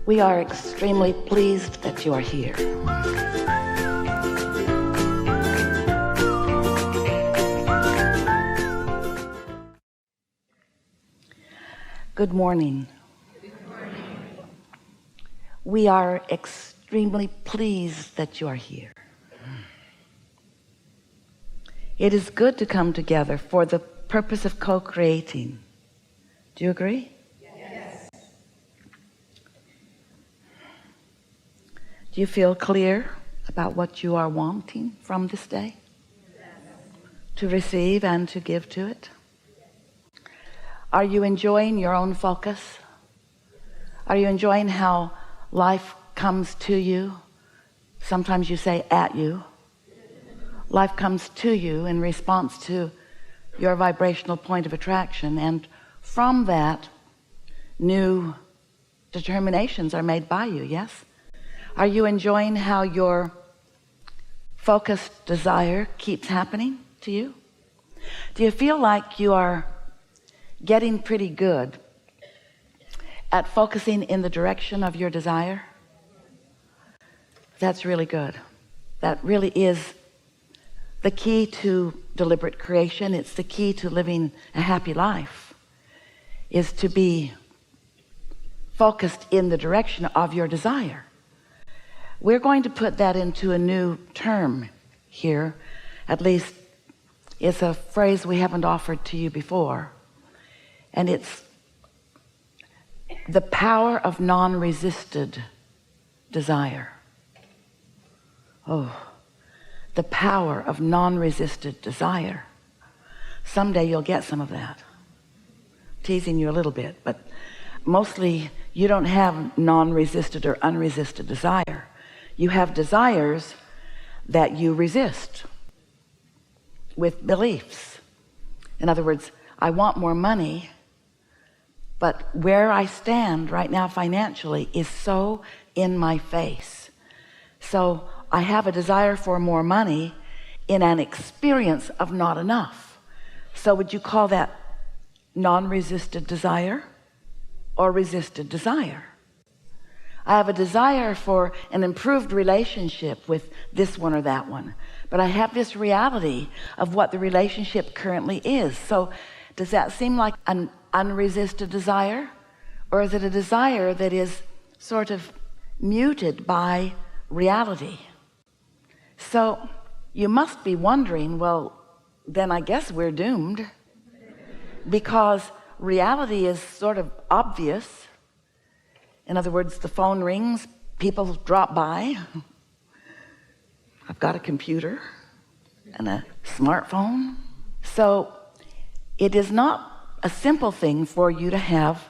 We are extremely pleased that you are here. Good morning. Good morning. We are extremely pleased that you are here. It is good to come together for the purpose of co-creating. Do you agree? Yes. Do you feel clear about what you are wanting from this day? Yes. To receive and to give to it? Are you enjoying your own focus? Are you enjoying how life comes to you? Sometimes you say at you. Life comes to you in response to your vibrational point of attraction, and from that new determinations are made by you, yes? Are you enjoying how your focused desire keeps happening to you? Do you feel like you are getting pretty good at focusing in the direction of your desire? That's really good. That really is the key to deliberate creation. It's the key to living a happy life, is to be focused in the direction of your desire. We're going to put that into a new term here. At least it's a phrase we haven't offered to you before. And it's the power of non-resisted desire. Oh, the power of non-resisted desire. Someday you'll get some of that. Teasing you a little bit, but mostly you don't have non-resisted or unresisted desire. You have desires that you resist with beliefs. In other words, I want more money, but where I stand right now financially is so in my face. So I have a desire for more money in an experience of not enough. So would you call that non-resisted desire or resisted desire? I have a desire for an improved relationship with this one or that one, but I have this reality of what the relationship currently is. So does that seem like an unresisted desire, or is it a desire that is sort of muted by reality? So you must be wondering, well, then I guess we're doomed, because reality is sort of obvious. In other words, the phone rings, people drop by. I've got a computer and a smartphone. So it is not a simple thing for you to have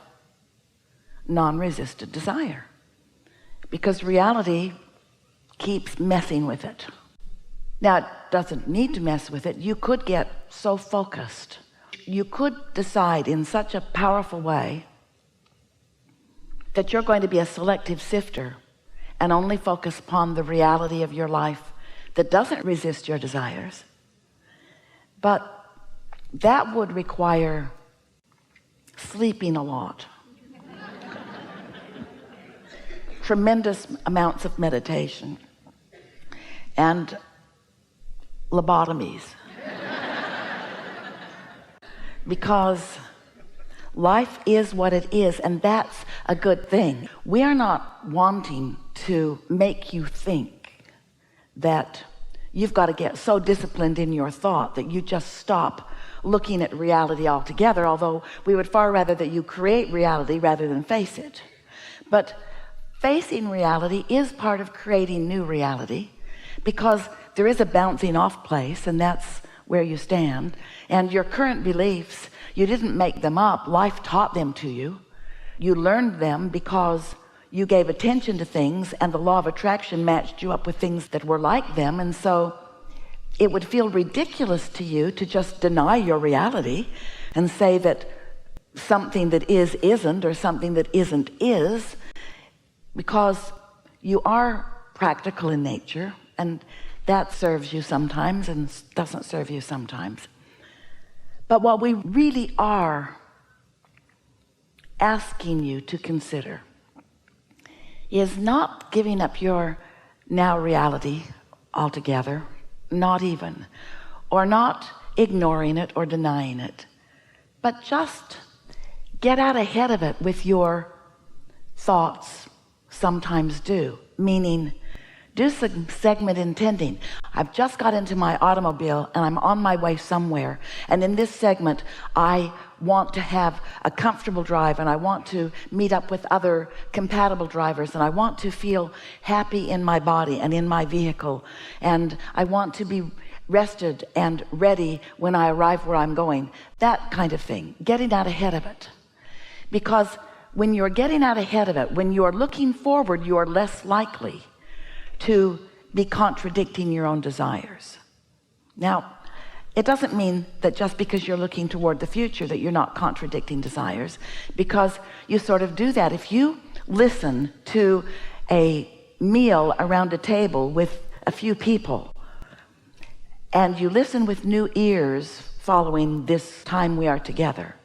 non-resisted desire, because reality keeps messing with it. Now, it doesn't need to mess with it. You could get so focused. You could decide in such a powerful way that you're going to be a selective sifter and only focus upon the reality of your life that doesn't resist your desires. But that would require sleeping a lot. Tremendous amounts of meditation and lobotomies. Because life is what it is, and that's a good thing. We are not wanting to make you think that you've got to get so disciplined in your thought that you just stop looking at reality altogether, although we would far rather that you create reality rather than face it. But facing reality is part of creating new reality, because there is a bouncing off place, and that's where you stand. And your current beliefs, you didn't make them up. Life taught them to you. You learned them because you gave attention to things, and the law of attraction matched you up with things that were like them. And so it would feel ridiculous to you to just deny your reality and say that something that is isn't, or something that isn't is, because you are practical in nature, and that serves you sometimes and doesn't serve you sometimes. But what we really are asking you to consider is not giving up your now reality altogether, not even, or not ignoring it or denying it, but just get out ahead of it with your thoughts. Sometimes do, meaning do some segment intending. I've just got into my automobile and I'm on my way somewhere, and in this segment I want to have a comfortable drive, and I want to meet up with other compatible drivers, and I want to feel happy in my body and in my vehicle, and I want to be rested and ready when I arrive where I'm going. That kind of thing, getting out ahead of it. Because when you're getting out ahead of it, when you're looking forward, you're less likely to be contradicting your own desires. Now, it doesn't mean that just because you're looking toward the future that you're not contradicting desires, because you sort of do that. If you listen to a meal around a table with a few people, and you listen with new ears following this time we are together,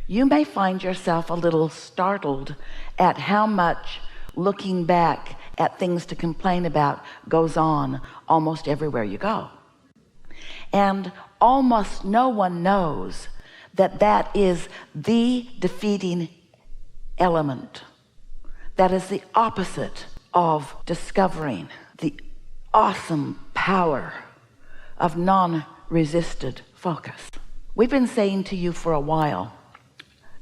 you may find yourself a little startled at how much looking back at things to complain about goes on almost everywhere you go. And almost no one knows that that is the defeating element. That is the opposite of discovering the awesome power of non-resisted focus. We've been saying to you for a while,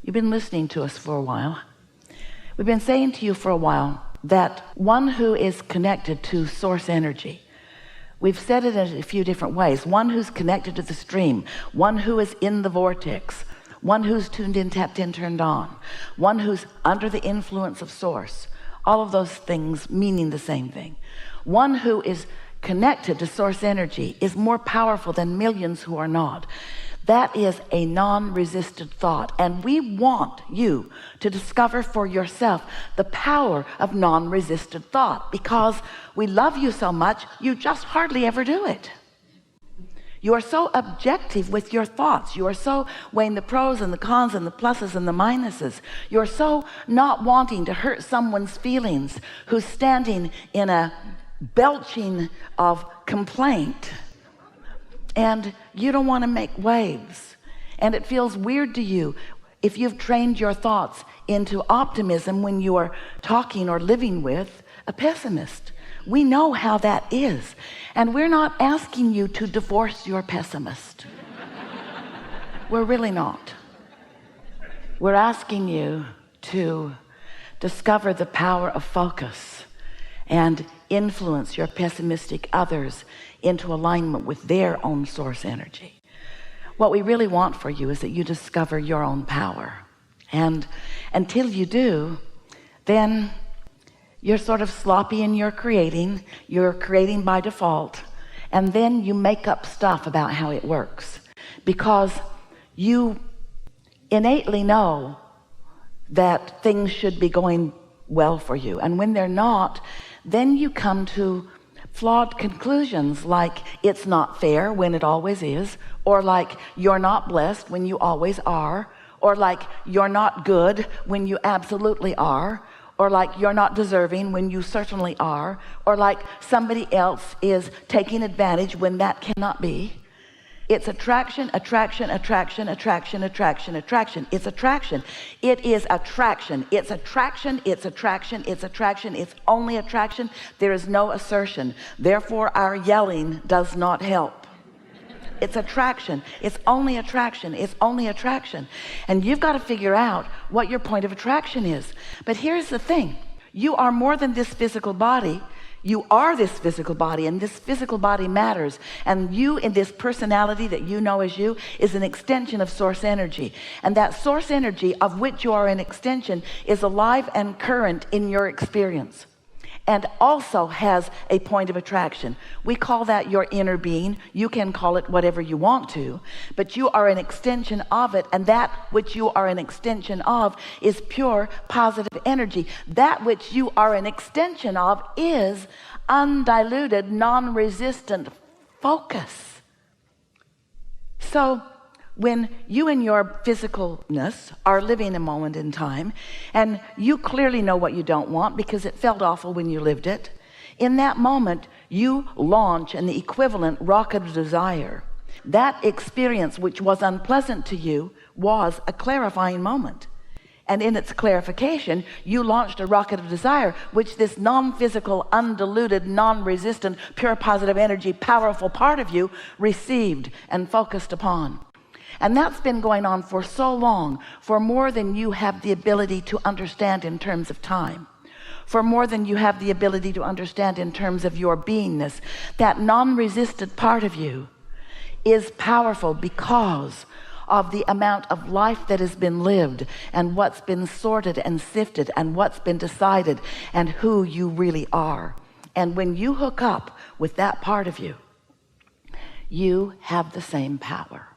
you've been listening to us for a while, we've been saying to you for a while that one who is connected to source energy, we've said it in a few different ways, one who's connected to the stream, one who is in the vortex, one who's tuned in, tapped in, turned on, one who's under the influence of source, all of those things meaning the same thing. One who is connected to source energy is more powerful than millions who are not. That is a non-resisted thought, and we want you to discover for yourself the power of non-resisted thought, because we love you so much you just hardly ever do it. You are so objective with your thoughts. You are so weighing the pros and the cons and the pluses and the minuses. You're so not wanting to hurt someone's feelings who's standing in a belching of complaint, and you don't want to make waves, and it feels weird to you if you've trained your thoughts into optimism when you are talking or living with a pessimist. We know how that is, and we're not asking you to divorce your pessimist. We're really not. We're asking you to discover the power of focus and influence your pessimistic others into alignment with their own source energy. What we really want for you is that you discover your own power, and until you do, then you're sort of sloppy in your creating. You're creating by default, and then you make up stuff about how it works because you innately know that things should be going well for you, and when they're not, then you come to flawed conclusions like it's not fair when it always is, or like you're not blessed when you always are, or like you're not good when you absolutely are, or like you're not deserving when you certainly are, or like somebody else is taking advantage when that cannot be. It's attraction, attraction, attraction, attraction, attraction, attraction. It's attraction. It is attraction. It's attraction. It's attraction. It's attraction. It's only attraction. There is no assertion. Therefore, our yelling does not help. It's attraction. It's only attraction. It's only attraction. And you've got to figure out what your point of attraction is. But here's the thing. You are more than this physical body. You are this physical body, and this physical body matters, and you in this personality that you know as you is an extension of source energy, and that source energy of which you are an extension is alive and current in your experience, and also has a point of attraction. We call that your inner being. You can call it whatever you want to, but you are an extension of it, and that which you are an extension of is pure positive energy. That which you are an extension of is undiluted, non-resistant focus. So when you in your physicalness are living a moment in time, and you clearly know what you don't want because it felt awful when you lived it, in that moment you launch an equivalent rocket of desire. That experience, which was unpleasant to you, was a clarifying moment, and in its clarification you launched a rocket of desire, which this non-physical, undiluted, non-resistant, pure positive energy, powerful part of you received and focused upon. And that's been going on for so long, for more than you have the ability to understand in terms of time, for more than you have the ability to understand in terms of your beingness. That non-resisted part of you is powerful because of the amount of life that has been lived, and what's been sorted and sifted, and what's been decided, and who you really are. And when you hook up with that part of you, you have the same power.